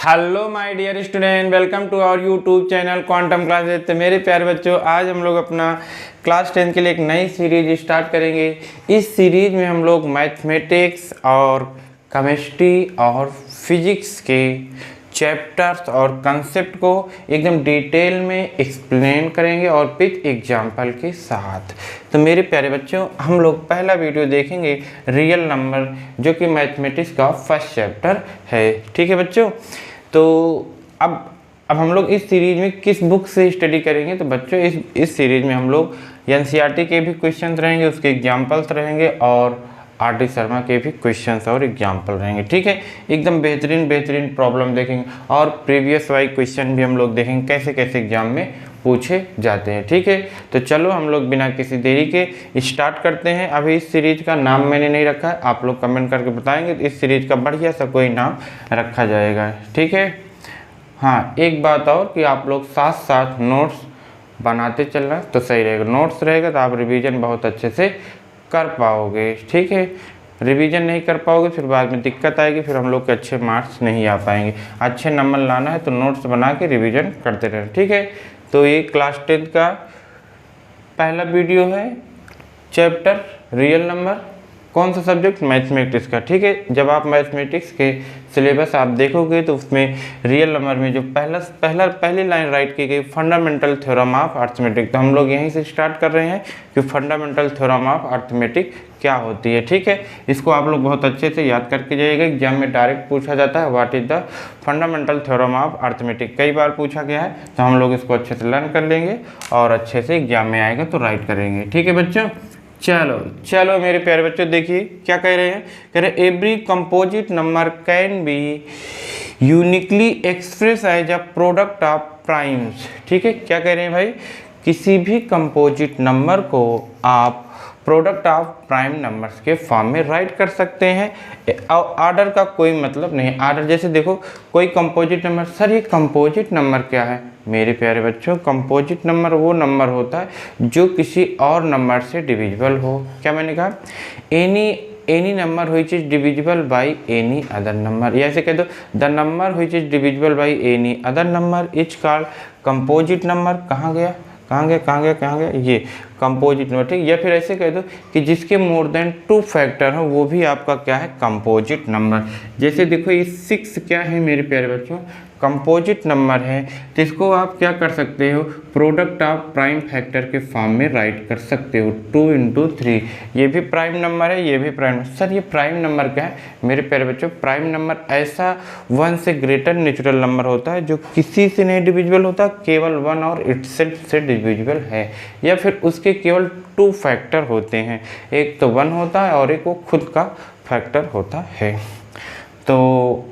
Hello my dear student, welcome to our YouTube channel Quantum Classes. तो मेरे प्यारे बच्चों, आज हम लोग अपना क्लास 10 के लिए एक नई सीरीज स्टार्ट करेंगे। इस सीरीज में हम लोग मैथमेटिक्स और केमिस्ट्री और फिजिक्स के चैप्टर्स और कंसेप्ट को एकदम डिटेल में एक्सप्लेन करेंगे और विथ एग्जाम्पल के साथ। तो मेरे प्यारे बच्चों, हम लोग पहला वीडियो देखेंगे रियल नंबर, जो कि मैथमेटिक्स का फर्स्ट चैप्टर है। ठीक है बच्चों, तो अब हम लोग इस सीरीज में किस बुक से स्टडी करेंगे। तो बच्चों, इस सीरीज में हम लोग एनसीईआरटी के भी क्वेश्चंस रहेंगे, उसके एग्जाम्पल्स रहेंगे और आर.डी. शर्मा के भी क्वेश्चंस और एग्जाम्पल रहेंगे। ठीक है, एकदम बेहतरीन प्रॉब्लम देखेंगे और प्रीवियस वाइज क्वेश्चन भी हम लोग देखेंगे कैसे कैसे एग्जाम में पूछे जाते हैं। ठीक है, तो चलो हम लोग बिना किसी देरी के स्टार्ट करते हैं। अभी इस सीरीज का नाम मैंने नहीं रखा है, आप लोग कमेंट करके बताएंगे तो इस सीरीज का बढ़िया सा कोई नाम रखा जाएगा। ठीक है, हाँ एक बात और कि आप लोग साथ साथ नोट्स बनाते चलना तो सही रहेगा। नोट्स रहेगा तो आप रिवीजन बहुत अच्छे से कर पाओगे। ठीक है, रिवीजन नहीं कर पाओगे फिर बाद में दिक्कत आएगी, फिर हम लोग के अच्छे मार्क्स नहीं आ पाएंगे। अच्छे नंबर लाना है तो नोट्स बना के रिवीजन करते रहना। ठीक है, तो ये क्लास 10 का पहला वीडियो है, चैप्टर रियल नंबर। कौन सा सब्जेक्ट? मैथमेटिक्स का। ठीक है, जब आप मैथमेटिक्स के सिलेबस आप देखोगे तो उसमें रियल नंबर में जो पहली लाइन राइट की गई, फंडामेंटल थ्योरम ऑफ अर्थमेटिक। तो हम लोग यहीं से स्टार्ट कर रहे हैं कि फंडामेंटल थ्योरम ऑफ अर्थमेटिक क्या होती है। ठीक है, इसको आप लोग बहुत अच्छे से याद करके जाइएगा। एग्जाम में डायरेक्ट पूछा जाता है, what is the fundamental theorem of arithmetic, कई बार पूछा गया है। तो हम लोग इसको अच्छे से लर्न कर लेंगे और अच्छे से एग्जाम में आएगा तो राइट करेंगे। ठीक है बच्चों, चलो मेरे प्यारे बच्चों, देखिए क्या कह रहे हैं। कह रहे हैं every composite number can be uniquely express as a product of primes. ठीक है, क्या कह रहे हैं भाई, किसी भी कंपोजिट नंबर को आप प्रोडक्ट ऑफ प्राइम नंबर्स के फॉर्म में राइट कर सकते हैं। ऑर्डर का कोई मतलब नहीं। ऑर्डर जैसे देखो, कोई कंपोजिट नंबर, सर ये कंपोजिट नंबर क्या है? मेरे प्यारे बच्चों, कंपोजिट नंबर वो नंबर होता है जो किसी और नंबर से डिविजिबल हो। क्या मैंने कहा? Any number which is divisible by any other number, या ऐसे कह दो the number which is divisible by any other number is called composite number. कहाँ गया ये कंपोजिट नंबर। ठीक, या फिर ऐसे कह दो कि जिसके मोर देन 2 फैक्टर हो वो भी आपका क्या है? Composite number. जैसे देखो ये 6 क्या है मेरे प्यारे बच्चों? कंपोजिट नंबर है। तो इसको आप क्या कर सकते हो? प्रोडक्ट ऑफ प्राइम फैक्टर के फॉर्म में राइट कर सकते हो। 2 × 3 ये भी प्राइम नंबर है, ये भी प्राइम। सर ये प्राइम नंबर क्या है? मेरे प्यारे बच्चों, प्राइम नंबर ऐसा 1 से ग्रेटर नेचुरल नंबर होता है जो किसी से नहीं डिविजिबल होता, केवल 1 और इटसेल्फ से डिविजिबल है, या फिर उसके केवल 2 फैक्टर होते हैं। एक तो 1 होता है और एक वो खुद का फैक्टर होता है। तो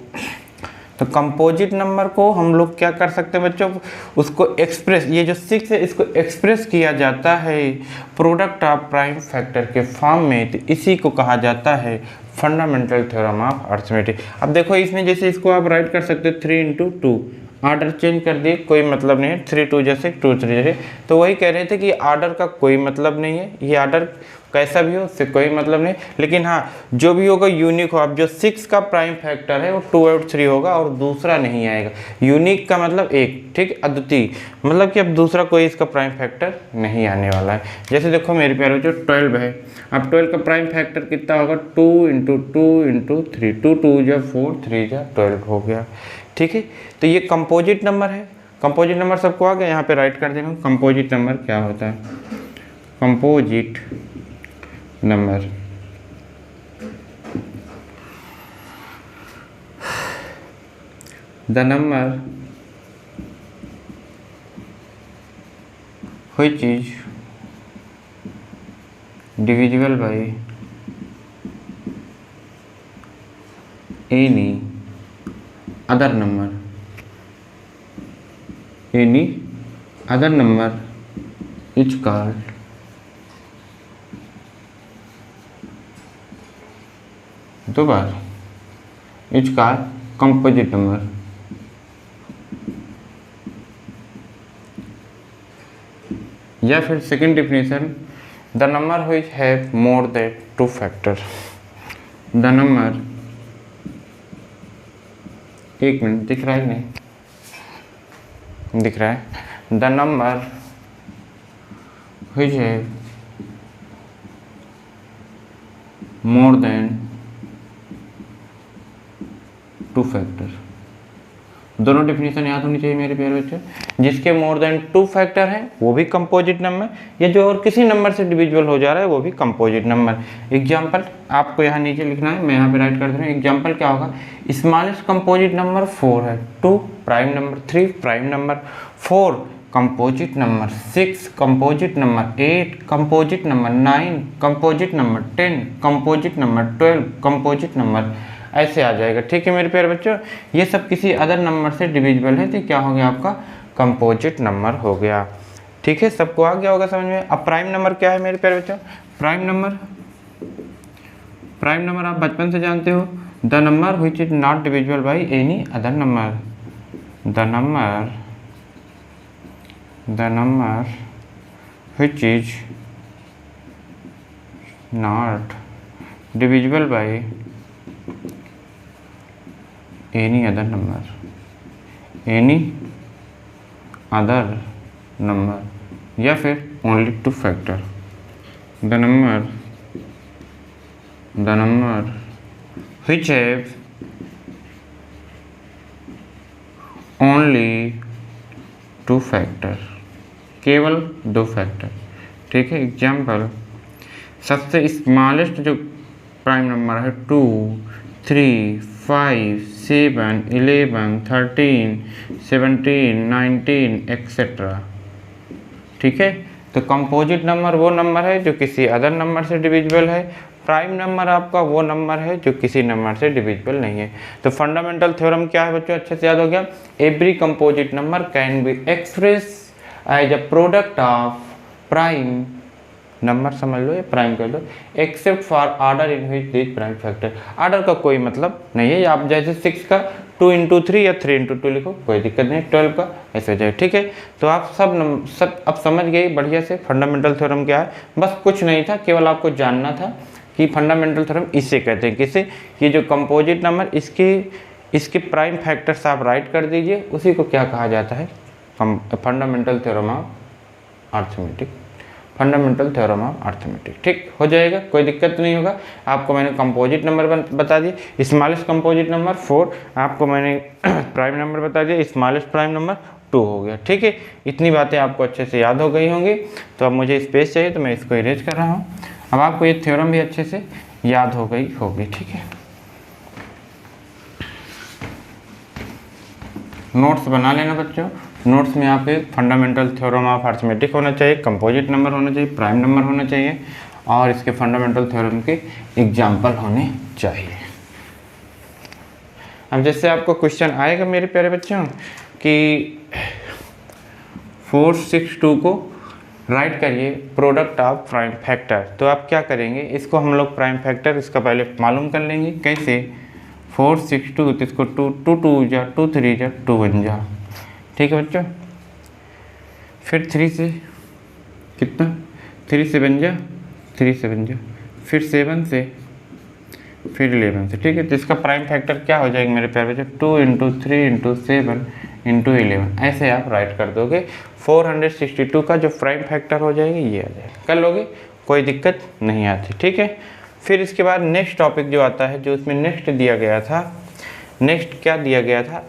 कंपोजिट नंबर को हम लोग क्या कर सकते हैं बच्चों? उसको एक्सप्रेस, ये जो 6 है इसको एक्सप्रेस किया जाता है प्रोडक्ट ऑफ प्राइम फैक्टर के फॉर्म में। तो इसी को कहा जाता है फंडामेंटल थ्योरम ऑफ अर्थमेटिक। अब देखो इसमें जैसे इसको आप राइट कर सकते हो 3 × 2, आर्डर चेंज कर दिए, कोई मतलब नहीं है। 3 × 2 जैसे 2 × 3 जैसे। तो वही कह रहे थे कि आर्डर का कोई मतलब नहीं है, ये आर्डर कैसा भी हो उससे कोई मतलब नहीं। लेकिन हाँ, जो भी होगा यूनिक हो। अब जो 6 का प्राइम फैक्टर है वो 2 और 3 होगा और दूसरा नहीं आएगा। यूनिक का मतलब एक, ठीक, अद्वितीय, मतलब कि अब दूसरा कोई इसका प्राइम फैक्टर नहीं आने वाला है। जैसे देखो मेरे प्यारे जो 12 है, अब 12 का प्राइम फैक्टर कितना होगा? 2 × 2 × 3, 2 × 2 = 4, 3 × 12 हो गया। ठीक है, तो ये कंपोजिट नंबर है। कंपोजिट नंबर सबको आ गया, यहाँ पे राइट कर देना। कंपोजिट नंबर क्या होता है? Composite number the number which is divisible by any other number is called is called composite number. या फिर second definition, the number which have more than 2 factor. The number एक minute, दिख रहा है नहीं, दिख रहा है। The number which have more than 2 factor. दोनों डेफिनेशन याद होनी चाहिए मेरे प्यारे बच्चों। जिसके मोर देन 2 फैक्टर हैं वो भी कंपोजिट नंबर, या जो और किसी नंबर से डिविजिबल हो जा रहा है वो भी कंपोजिट नंबर। एग्जाम्पल आपको यहाँ नीचे लिखना है, मैं यहाँ पे राइट कर दे रहा हूँ। एग्जाम्पल क्या होगा, स्मॉलेस्ट कंपोजिट नंबर 4 है, 2 prime number, 3 prime number, 4 composite number, 6 composite number, 8 composite number, 9 composite number, 10 composite number, 12 composite number, ऐसे आ जाएगा। ठीक है मेरे प्यारे बच्चों, ये सब किसी अदर नंबर से डिविजिबल है तो क्या हो गया आपका कंपोजिट नंबर हो गया। ठीक है, सबको आ गया होगा समझ में। अब प्राइम नंबर क्या है मेरे प्यारे बच्चों, प्राइम नंबर आप बचपन से जानते हो, the number which is not divisible by any other number, the number which is not divisible by any other number, या फिर only 2 factor। the number which have only 2 factor, केवल 2 फैक्टर। ठीक है, एग्जाम्पल सबसे स्मॉलेस्ट जो prime number है 2, 3, 5, 7, 11, 13, 17, 19 etcetera. ठीक है, तो कंपोजिट नंबर वो नंबर है जो किसी अदर नंबर से डिविजिबल है, प्राइम नंबर आपका वो नंबर है जो किसी नंबर से डिविजिबल नहीं है। तो फंडामेंटल थ्योरम क्या है बच्चों, अच्छे से याद हो गया। Every composite number can be express as a product of prime number, समझ लो या प्राइम कर लो, except for order in which this prime factor. Order का कोई मतलब नहीं है, आप जैसे 6 का 2 into 3 या 3 into 2 लिखो कोई दिक्कत नहीं, 12 का ऐसे हो जाए। ठीक है, तो आप सब अब समझ गए बढ़िया से फंडामेंटल थ्योरम क्या है। बस कुछ नहीं था, केवल आपको जानना था कि फंडामेंटल थ्योरम इसे कहते हैं। किसे, ये जो कंपोजिट नंबर इसके प्राइम फैक्टर्स आप राइट कर दीजिए, उसी को क्या कहा जाता है, fundamental theorem of arithmetic, fundamental theorem of arithmetic. ठीक हो जाएगा, कोई दिक्कत नहीं होगा। आपको मैंने कंपोजिट नंबर बता दिए, स्मॉलेस्ट कंपोजिट नंबर 4, आपको मैंने प्राइम नंबर बता दिया, स्मॉलेस्ट प्राइम नंबर 2 हो गया। ठीक है, इतनी बातें आपको अच्छे से याद हो गई होंगी। तो अब मुझे स्पेस चाहिए तो मैं इसको इरेज कर रहा हूँ। अब आपको ये थ्योरम भी अच्छे से याद हो गई होगी। ठीक है, नोट्स बना लेना बच्चों। नोट्स में आपके फंडामेंटल थ्योरम ऑफ अर्थमेटिक होना चाहिए, कंपोजिट नंबर होना चाहिए, प्राइम नंबर होना चाहिए और इसके फंडामेंटल थ्योरम के एग्जाम्पल होने चाहिए। अब जैसे आपको क्वेश्चन आएगा मेरे प्यारे बच्चों कि 462 को राइट करिए प्रोडक्ट ऑफ प्राइम फैक्टर, तो आप क्या करेंगे, इसको हम लोग प्राइम फैक्टर इसका पहले मालूम कर लेंगे। कैसे, 462 तो इसको 2 2 जा 2 3 जा 2 1 जा। ठीक है बच्चों, फिर 3 से कितना, 3 से बन जा 3 से बन जा, फिर 7 से, फिर 11 से। ठीक है, तो इसका प्राइम फैक्टर क्या हो जाएगा मेरे प्यारे बच्चों, 2 into 3 into 7 into 11, ऐसे आप राइट कर दोगे। 462 का जो प्राइम फैक्टर हो जाएगी ये आ जाएगा, कर लोगे, कोई दिक्कत नहीं आती। ठीक है, फिर इसके बाद नेक्स्ट टॉपिक जो आता है, जो उसमें नेक्स्ट दिया गया था, नेक्स्ट क्या दिया गया था,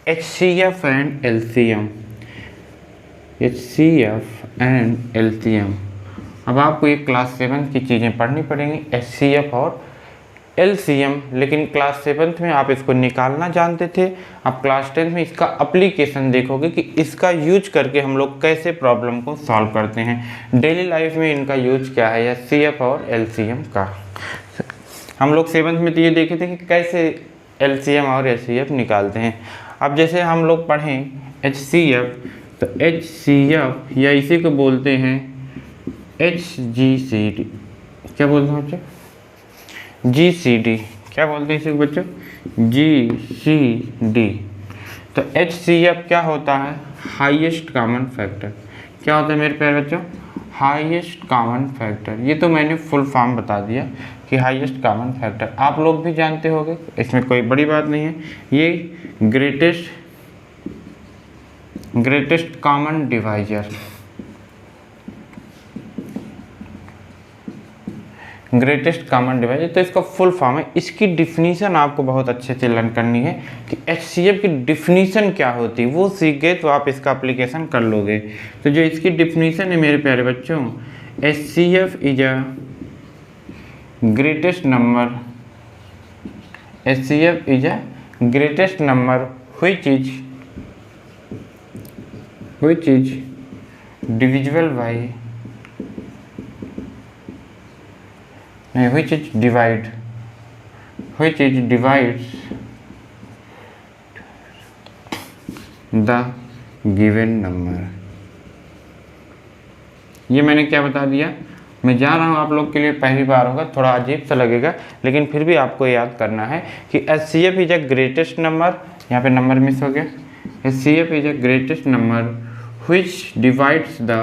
HCF and LCM, HCF and LCM। अब आपको ये क्लास 7 की चीज़ें पढ़नी पड़ेंगी, HCF और LCM, लेकिन क्लास 7 में आप इसको निकालना जानते थे। अब क्लास 10 में इसका एप्लीकेशन देखोगे कि इसका यूज करके हम लोग कैसे प्रॉब्लम को सॉल्व करते हैं, डेली लाइफ में इनका यूज क्या है, HCF और LCM का। हम लोग 7 में तो ये देखे थे कि कैसे LCM और HCF निकालते हैं। अब जैसे हम लोग पढ़ें HCF, तो HCF या इसी को बोलते हैं HGCD, क्या बोलते हैं बच्चों, GCD, क्या बोलते हैं इसे बच्चों, GCD। तो HCF क्या होता है, हाईएस्ट कॉमन फैक्टर। क्या होता है मेरे प्यारे बच्चों, हाईएस्ट कॉमन फैक्टर, ये तो मैंने फुल फॉर्म बता दिया कि हाईएस्ट कॉमन फैक्टर आप लोग भी जानते होंगे, इसमें कोई बड़ी बात नहीं है। ये greatest common divisor, greatest common divisor, तो इसका फुल फॉर्म है। इसकी डिफिनीशन आपको बहुत अच्छे से लर्न करनी है कि HCF की डिफिनीशन क्या होती है, वो सीख गए तो आप इसका एप्लीकेशन कर लोगे। तो जो इसकी डिफिनीशन है मेरे प्यारे बच्चों, HCF is a greatest number, HCF is a greatest number which is divisible by which divides the given number। ये मैंने क्या बता दिया, मैं जा रहा हूँ, आप लोग के लिए पहली बार होगा, थोड़ा अजीब सा लगेगा, लेकिन फिर भी आपको याद करना है कि HCF is a greatest number, यहाँ पे नंबर मिस हो गया, HCF is a greatest number which divides the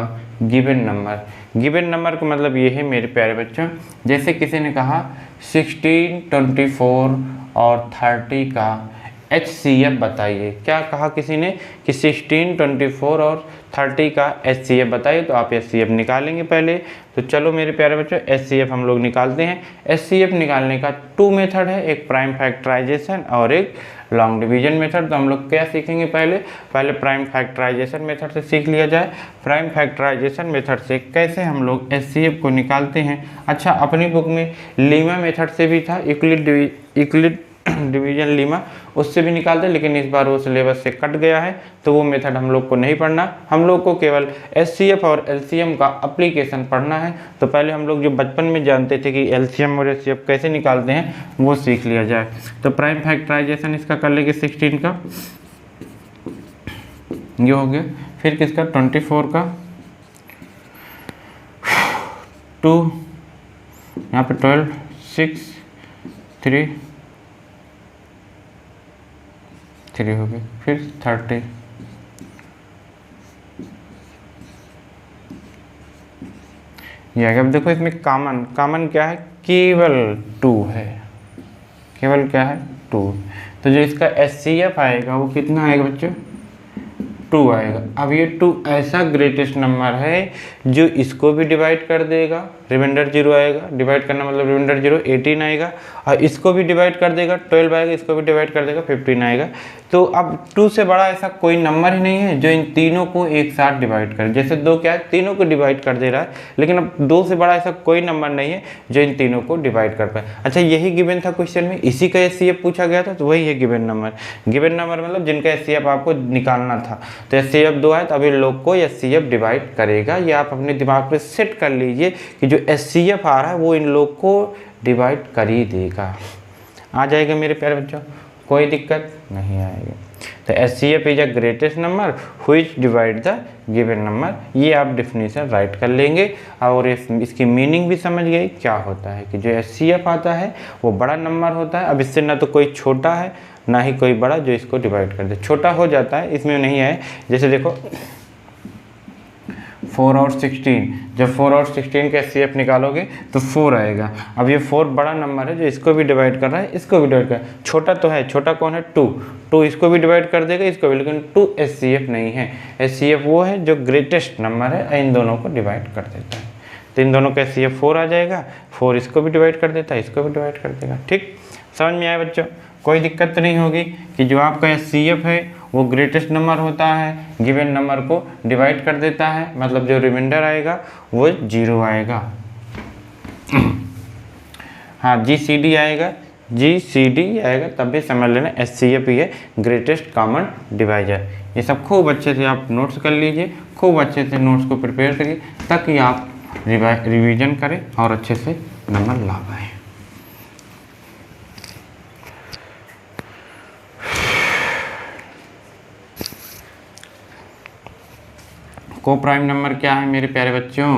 given number। Given number का मतलब ये है मेरे प्यारे बच्चों, जैसे किसी ने कहा 16, 24 और 30 का HCF बताइए। क्या कहा किसी ने कि 16, 24 और 30 का HCF बताइए, तो आप HCF निकालेंगे पहले। तो चलो मेरे प्यारे बच्चों HCF हम लोग निकालते हैं। HCF निकालने का 2 मेथड है, एक प्राइम फैक्टराइजेशन और एक लॉन्ग डिवीजन मेथड। तो हम लोग क्या सीखेंगे, पहले प्राइम फैक्टराइजेशन मेथड से सीख लिया जाए। प्राइम फैक्टराइजेशन मेथड से कैसे हम लोग HCF को निकालते हैं। अच्छा, अपनी बुक में लीमा मेथड से भी था, यूक्लिड डिवीजन लीमा, उससे भी निकालते, लेकिन इस बार वो सिलेबस से कट गया है, तो वो मेथड हम लोग को नहीं पढ़ना। हम लोग को केवल HCF और LCM का एप्लीकेशन पढ़ना है। तो पहले हम लोग जो बचपन में जानते थे कि LCM और HCF कैसे निकालते हैं, वो सीख लिया जाए। तो प्राइम फैक्टराइजेशन इसका कर लेंगे 16 का, ये हो गया। फिर किसका 24 का 2, यहाँ पे 12, 6, 3 हो गए। फिर 30, ये आ गया। अब देखो इसमें कॉमन क्या है, केवल 2 है, केवल क्या है 2। तो जो इसका HCF आएगा वो कितना आएगा बच्चों, 2 आएगा। अब ये 2 ऐसा ग्रेटेस्ट नंबर है जो इसको भी डिवाइड कर देगा, रिमाइंडर 0 आएगा, डिवाइड करना मतलब रिमाइंडर 0 18 आएगा, और इसको भी डिवाइड कर देगा 12 आएगा, इसको भी डिवाइड कर देगा 15 आएगा। तो अब 2 से बड़ा ऐसा कोई नंबर ही नहीं है जो इन तीनों को एक साथ डिवाइड करे। जैसे 2 क्या है, तीनों को डिवाइड कर दे रहा है, लेकिन अब 2 से बड़ा ऐसा कोई नंबर नहीं है जो इन तीनों को डिवाइड कर पाए। अच्छा, यही गिवन था क्वेश्चन में, इसी का HCF पूछा गया था, तो वही है गिवन नंबर। गिवन नंबर मतलब जिनका HCF आपको निकालना था। तो HCF 2 है, तो अभी लोग को HCF डिवाइड करेगा। ये आप अपने दिमाग पे सेट कर लीजिए कि जो HCF आ रहा है वो इन लोग को डिवाइड कर ही देगा। आ जाएगा मेरे प्यारे बच्चों, कोई दिक्कत नहीं आएगी। तो HCF is a greatest number which divide the given number, ये आप डिफिनीशन राइट कर लेंगे। और इसकी मीनिंग भी समझ गए क्या होता है कि जो HCF आता है वो बड़ा नंबर होता है। अब इससे ना तो कोई छोटा है ना ही कोई बड़ा जो इसको डिवाइड कर दे। छोटा हो जाता है, इसमें नहीं है। जैसे देखो 4 और 16, जब 4 और 16 का HCF निकालोगे तो 4 आएगा। अब ये 4 बड़ा नंबर है जो इसको भी डिवाइड कर रहा है, इसको भी डिवाइड कर रहा है। छोटा तो है, छोटा कौन है 2 इसको भी डिवाइड कर देगा, इसको भी, लेकिन 2 HCF नहीं है। HCF वो है जो ग्रेटेस्ट नंबर है, इन दोनों को डिवाइड कर देता है। तो इन दोनों का HCF 4 आ जाएगा, 4 इसको भी डिवाइड कर देता है, इसको भी डिवाइड कर देगा। ठीक, समझ में आया बच्चों, कोई दिक्कत नहीं होगी कि जो आपका HCF है वो ग्रेटेस्ट नंबर होता है, गिवन नंबर को डिवाइड कर देता है, मतलब जो रिमाइंडर आएगा वो 0 आएगा। हाँ, GCD आएगा, तब भी समझ लेना HCF ही है ग्रेटेस्ट कॉमन डिवाइजर। ये सब खूब अच्छे से आप नोट्स कर लीजिए, खूब अच्छे से नोट्स को प्रिपेयर करिए ताकि आप रिवीजन करें और अच्छे से नंबर ला पाएँ। को प्राइम नंबर क्या है मेरे प्यारे बच्चों,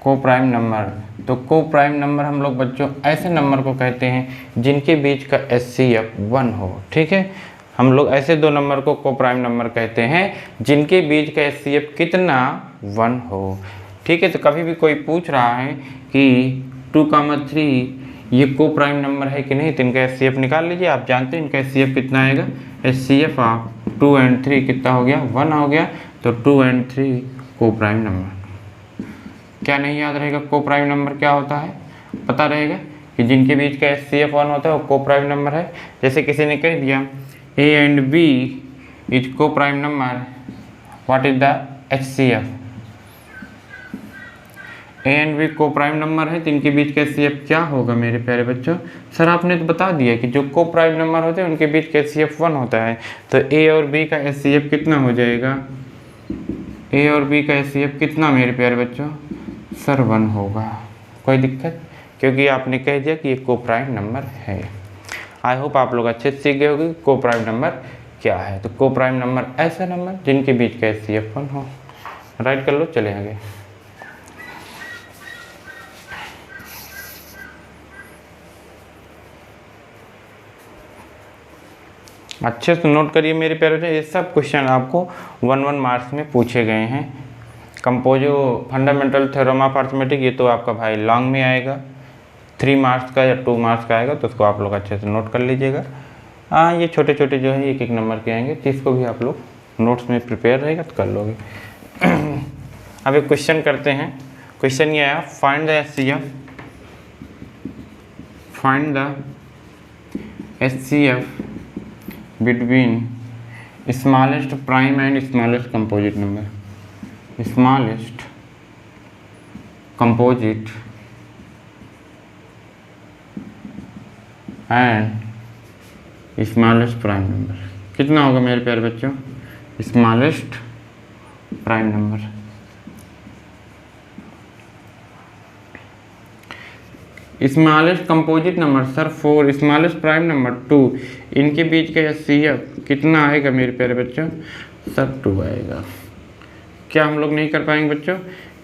को प्राइम नंबर। तो को प्राइम नंबर हम लोग बच्चों ऐसे नंबर को कहते हैं जिनके बीच का HCF 1 हो। ठीक है, हम लोग ऐसे दो नंबर को कोप्राइम नंबर कहते हैं जिनके बीच का HCF कितना 1 हो। ठीक है, तो कभी भी कोई पूछ रहा है कि 2,3 ये कोप्राइम नंबर है कि नहीं, तो इनका HCF निकाल लीजिए। आप जानते हैं इनका HCF कितना आएगा। HCF ऑफ 2 और 3 कितना हो गया, 1 हो गया। तो 2 और 3 कोप्राइम नंबर। क्या नहीं याद रहेगा कोप्राइम नंबर क्या होता है, पता रहेगा कि जिनके बीच का HCF 1 होता है वो कोप्राइम नंबर है। जैसे किसी ने कह दिया A and B is coprime number, what is the HCF। A and B coprime number है तो इनके बीच का HCF क्या होगा मेरे प्यारे बच्चों। सर आपने तो बता दिया कि जो कोप्राइम नंबर होते हैं उनके बीच का HCF 1 होता है, तो A और B का HCF कितना हो जाएगा। A और B का HCF कितना मेरे प्यारे बच्चों, सर 1 होगा। कोई दिक्कत, क्योंकि आपने कह दिया कि ये कोप्राइम नंबर है। आई होप आप लोग अच्छे से सीख गए होंगे कोप्राइम नंबर क्या है। तो कोप्राइम नंबर ऐसा नंबर जिनके बीच का HCF 1 हो। राइट कर लो, चले आगे। अच्छे से नोट करिए मेरे प्यारे बच्चों, ये सब क्वेश्चन आपको 1 मार्क्स में पूछे गए हैं। कंपोजो फंडामेंटल थ्योरम ऑफ अर्थमेटिक ये तो आपका भाई लॉन्ग में आएगा, 3 मार्क्स का या 2 मार्क्स का आएगा, तो उसको आप लोग अच्छे से नोट कर लीजिएगा। हाँ, ये छोटे छोटे जो है 1-1 नंबर के आएंगे, तो इसको भी आप लोग नोट्स में प्रिपेयर रहेगा तो कर लोगे। अब एक क्वेश्चन करते हैं। क्वेश्चन ये आया, find the HCF, find the HCF between smallest prime and smallest composite number. Smallest composite and smallest prime number कितना होगा मेरे प्यारे बच्चों, smallest prime number. Smallest composite number sir 4, smallest prime number 2, इनके बीच का HCF कितना आएगा मेरे प्यारे बच्चों, सर 2 आएगा। क्या हम लोग नहीं कर पाएंगे बच्चों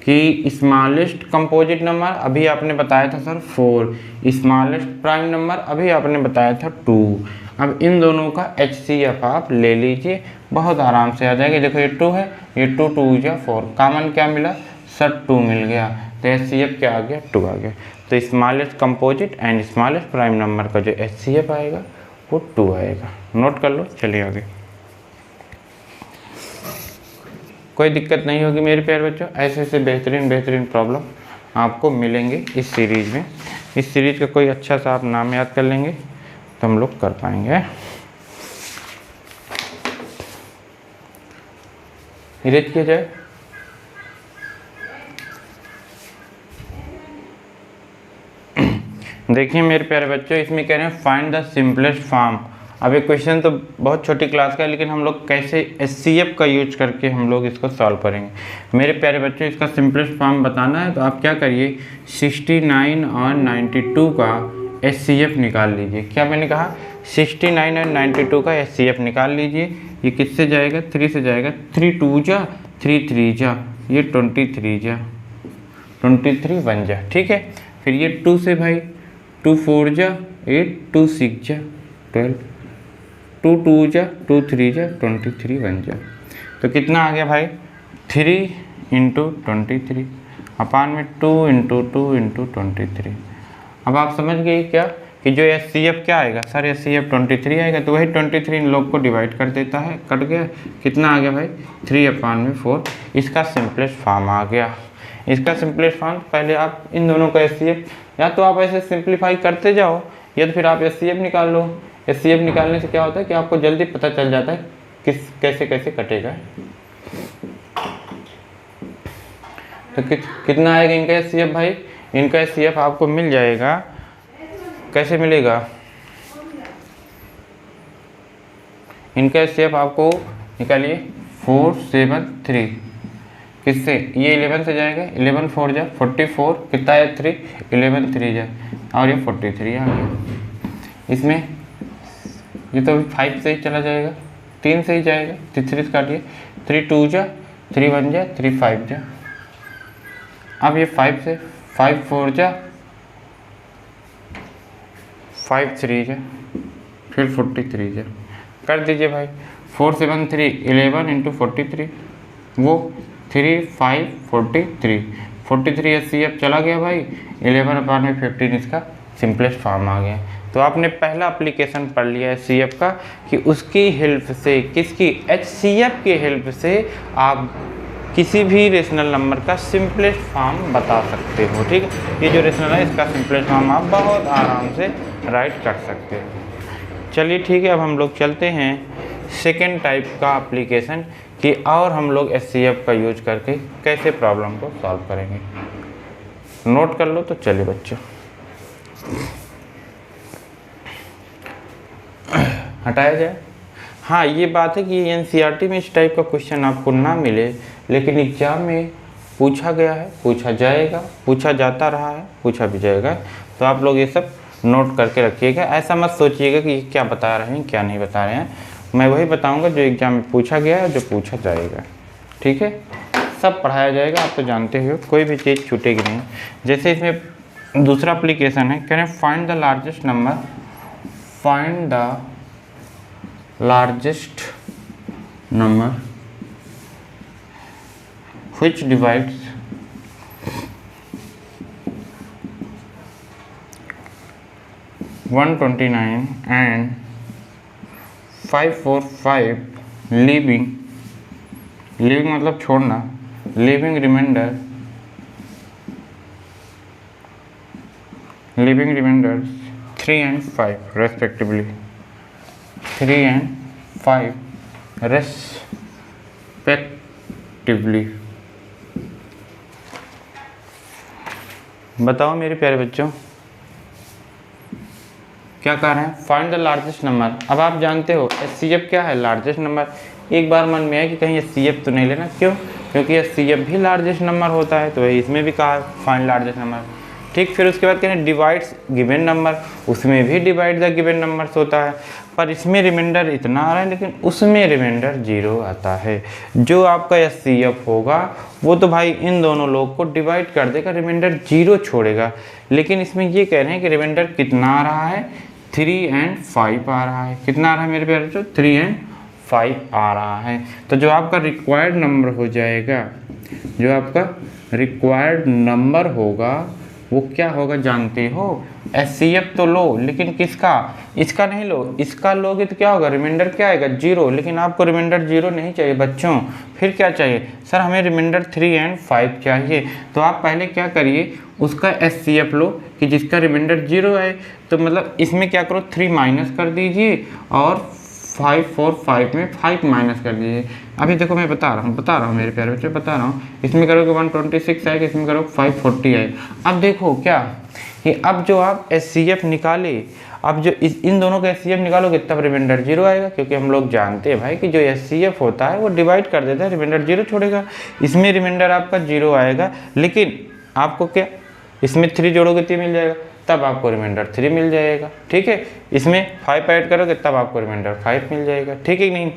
कि स्मॉलेस्ट कंपोजिट नंबर अभी आपने बताया था सर 4, स्मॉलेस्ट प्राइम नंबर अभी आपने बताया था 2। अब इन दोनों का HCF आप ले लीजिए, बहुत आराम से आ जाएगा। देखो ये 2 है, ये 2 2 या 4, कॉमन क्या मिला सर 2 मिल गया, तो HCF क्या आ गया 2 आ गया। तो smallest composite and smallest prime number का जो HCF आएगा वो 2 आएगा। नोट कर लो, चलिए आगे। कोई दिक्कत नहीं होगी मेरे प्यारे बच्चों, ऐसे ऐसे बेहतरीन प्रॉब्लम आपको मिलेंगे इस सीरीज में। इस सीरीज का कोई अच्छा सा आप नाम याद कर लेंगे तो हम लोग कर पाएंगे। इरेज किया जाए। देखिए मेरे प्यारे बच्चों, इसमें कह रहे हैं फाइंड द सिंपलेस्ट फॉर्म। अब ये क्वेश्चन तो बहुत छोटी क्लास का है, लेकिन हम लोग कैसे HCF का यूज करके हम लोग इसको सॉल्व करेंगे। मेरे प्यारे बच्चों, इसका सिंपलेस्ट फॉर्म बताना है तो आप क्या करिए, 69 और 92 का HCF निकाल लीजिए। क्या मैंने कहा, 69 और 92 का HCF निकाल लीजिए। ये किससे जाएगा, 3 से जाएगा, 3 2 जा, 3 3 जा, ये 23 जा, 23 1 जा। ठीक है, फिर ये 2 से भाई 2 4 जा, 8 2 6 जा 12, 2 2 जा, 2 3 जा, 23 1 जा। तो कितना आ गया भाई, 3 × 23 अपान में 2 × 2 × 23। अब आप समझ गए क्या कि जो HCF क्या आएगा, सर HCF 23 आएगा, तो वही 23 इन लोग को डिवाइड कर देता है, कट गया, कितना आ गया भाई 3/4। इसका सिंपलेस्ट फॉर्म आ गया। इसका सिंपलेस्ट फॉर्म, पहले आप इन दोनों का HCF या तो आप ऐसे सिंप्लीफाई करते जाओ या तो फिर आप HCF निकाल लो। HCF निकालने से क्या होता है कि आपको जल्दी पता चल जाता है कैसे कैसे कटेगा। तो कितना आएगा इनका HCF भाई, इनका HCF आपको मिल जाएगा, कैसे मिलेगा, इनका HCF आपको निकालिए 473, किससे, ये 11 से जाएगा, 11 4 जा 44, कितना है 3, 11 3 जा, और ये 43 आ गया। इसमें ये तो 5 से ही चला जाएगा, 3 से ही जाएगा, 3 से काटिए, 3 2 जा, 3 1 जा, 3 5 जा। अब ये 5 से 5 4 जा, 5 3 जा, फिर 43 जा, कर दीजिए भाई। 4 7 3 11 इंटू 43, वो 3 5 43, 43 HCF चला गया भाई, 11/15 इसका सिंपलेस्ट फॉर्म आ गया। तो आपने पहला एप्लीकेशन पढ़ लिया HCF का कि उसकी हेल्प से, किसकी, HCF की हेल्प से आप किसी भी रेशनल नंबर का सिंपलेस्ट फॉर्म बता सकते हो। ठीक है, ये जो रेशनल है इसका सिंपलेस्ट फॉर्म आप बहुत आराम से राइट कर सकते हो। चलिए ठीक है, अब हम लोग चलते हैं सेकेंड टाइप का एप्लीकेशन कि और हम लोग HCF का यूज करके कैसे प्रॉब्लम को सॉल्व करेंगे। नोट कर लो तो चलिए बच्चों, हटाया जाए। हाँ, ये बात है कि NCERT में इस टाइप का क्वेश्चन आपको ना मिले, लेकिन एग्जाम में पूछा गया है, पूछा जाएगा, पूछा जाता रहा है, पूछा भी जाएगा। तो आप लोग ये सब नोट करके रखिएगा। ऐसा मत सोचिएगा कि क्या बता रहे हैं क्या नहीं बता रहे हैं। मैं वही बताऊंगा जो एग्जाम में पूछा गया है, जो पूछा जाएगा। ठीक है, सब पढ़ाया जाएगा, आप तो जानते हो, कोई भी चीज़ छूटेगी नहीं। जैसे इसमें दूसरा एप्लीकेशन है, कह रहे हैं find the largest number, find the largest number which divides 129 and 545, leaving मतलब छोड़ना, leaving remainders 3 and 5 respectively, 3 and 5 respectively। बताओ मेरे प्यारे बच्चों, क्या कह रहे हैं? Find the largest number. अब आप जानते हो HCF क्या है, लार्जेस्ट नंबर। एक बार मन में है कि कहीं HCF तो नहीं लेना, क्यों? क्योंकि HCF भी लार्जेस्ट नंबर होता है, तो वही इसमें भी कहा फाइंड लार्जेस्ट नंबर। ठीक, फिर उसके बाद कह रहे हैं डिवाइड्स गिवन नंबर, उसमें भी डिवाइड द गिवन नंबर्स होता है, पर इसमें रिमाइंडर इतना आ रहा है, लेकिन उसमें रिमाइंडर 0 आता है। जो आपका HCF होगा वो तो भाई इन दोनों लोग को डिवाइड कर देगा, रिमाइंडर 0 छोड़ेगा। लेकिन इसमें ये कह रहे हैं कि रिमाइंडर कितना आ रहा है, 3 and 5 आ रहा है। कितना आ रहा है मेरे प्यारे बच्चों? 3 and 5 आ रहा है। तो जो आपका रिक्वायर्ड नंबर हो जाएगा, जो आपका रिक्वायर्ड नंबर होगा वो क्या होगा जानते हो? HCF तो लो, लेकिन किसका? इसका नहीं लो। इसका लोगे तो क्या होगा, रिमाइंडर क्या आएगा? 0। लेकिन आपको रिमाइंडर 0 नहीं चाहिए बच्चों, फिर क्या चाहिए? सर हमें रिमाइंडर 3 and 5 चाहिए। तो आप पहले क्या करिए, उसका HCF लो कि जिसका रिमाइंडर 0 है। तो मतलब इसमें क्या करो, 3 माइनस कर दीजिए और 5 4 5 में 5 माइनस कर दीजिए। अभी देखो मैं बता रहा हूँ मेरे प्यारे बच्चे, बता रहा हूँ। इसमें करोगे 126 आएगा, इसमें करोगे 540 आएगा। अब देखो क्या कि अब जो आप HCF निकाले, अब जो इन दोनों का HCF निकालोगे तब रिमाइंडर 0 आएगा, क्योंकि हम लोग जानते हैं भाई कि जो HCF होता है वो डिवाइड कर देता है, रिमाइंडर 0 छोड़ेगा। इसमें रिमाइंडर आपका 0 आएगा, लेकिन आपको क्या, इसमें 3 जोड़ोगे 3 मिल जाएगा, तब आपको रिमाइंडर 3 मिल जाएगा। ठीक है, इसमें 5 ऐड करोगे तब आपको रिमाइंडर 5 मिल जाएगा। ठीक है नहीं?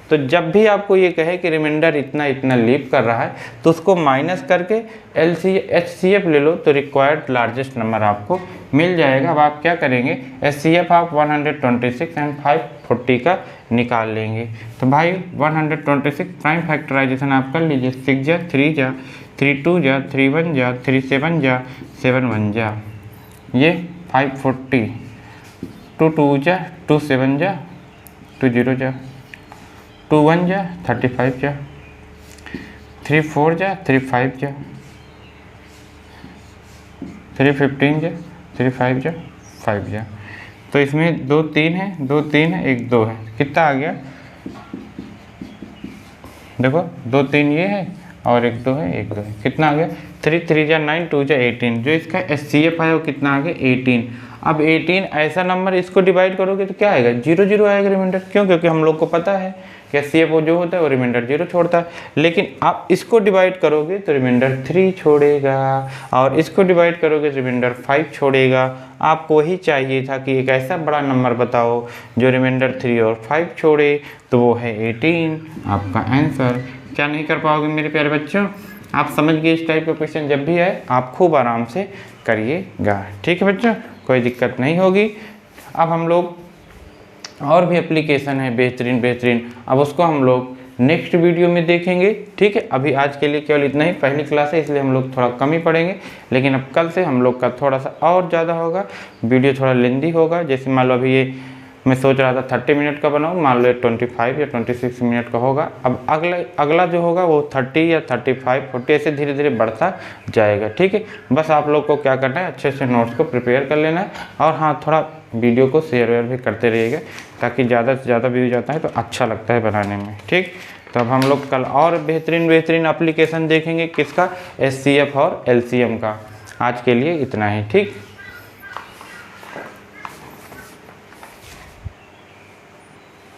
तो जब भी आपको ये कहे कि रिमाइंडर इतना इतना लीव कर रहा है, तो उसको माइनस करके HCF ले लो, तो रिक्वायर्ड लार्जेस्ट नंबर आपको मिल जाएगा। अब आप क्या करेंगे, HCF आप 126 एंड 540 का निकाल लेंगे। तो भाई 126 प्राइम फैक्टराइजेशन आप कर लीजिए, 6 जा 3 जा 3 2 जा 3 1 जा 3 7 जा 7 1 जा, ये 540, 2 2 जा 2 7 जा 2 0 जा 2 1 जा 35 जा 3 4 जा 3 5 जा 3 15 जा 3 5 जा 5 जा। तो इसमें 2 3 है, 2 3 है, 1 2 है, कितना आ गया? देखो 2 3 ये है और 1 2 है, 1 2 है, कितना आ गया? 3 3 जा 9 2 जा 18। जो इसका HCF है वो कितना आ गया? 18। अब 18 ऐसा नंबर, इसको डिवाइड करोगे तो क्या आएगा? 0 0 आएगा रिमाइंडर। क्यों? क्योंकि हम लोग को पता है कि HCF वो जो होता है वो रिमाइंडर 0 छोड़ता है। लेकिन आप इसको डिवाइड करोगे तो रिमाइंडर 3 छोड़ेगा, और इसको डिवाइड करोगे तो रिमाइंडर 5 छोड़ेगा। आपको वही चाहिए था कि एक ऐसा बड़ा नंबर बताओ जो रिमाइंडर 3 और 5 छोड़े, तो वो है 18 आपका आंसर। क्या नहीं कर पाओगे मेरे प्यारे बच्चों? आप समझ गए, इस टाइप का क्वेश्चन जब भी आए आप खूब आराम से करिएगा। ठीक है बच्चों, कोई दिक्कत नहीं होगी। अब हम लोग और भी एप्लीकेशन है बेहतरीन बेहतरीन, अब उसको हम लोग नेक्स्ट वीडियो में देखेंगे। ठीक है, अभी आज के लिए केवल इतना ही, पहली क्लास है इसलिए हम लोग थोड़ा कम ही पढ़ेंगे, लेकिन अब कल से हम लोग का थोड़ा सा और ज़्यादा होगा, वीडियो थोड़ा लेंदी होगा। जैसे मान लो अभी ये मैं सोच रहा था 30 मिनट का बनाऊँ, मान लो 25 या 26 मिनट का होगा। अब अगला जो होगा वो 30 या 35 40 ऐसे धीरे धीरे बढ़ता जाएगा। ठीक है, बस आप लोग को क्या करना है, अच्छे से नोट्स को प्रिपेयर कर लेना है, और हाँ थोड़ा वीडियो को शेयर वेयर भी करते रहिएगा, ताकि ज़्यादा से ज़्यादा व्यूज आता है तो अच्छा लगता है बनाने में। ठीक, तो अब हम लोग कल और बेहतरीन बेहतरीन एप्लीकेशन देखेंगे, किसका, SCF और LCM का। आज के लिए इतना ही। ठीक।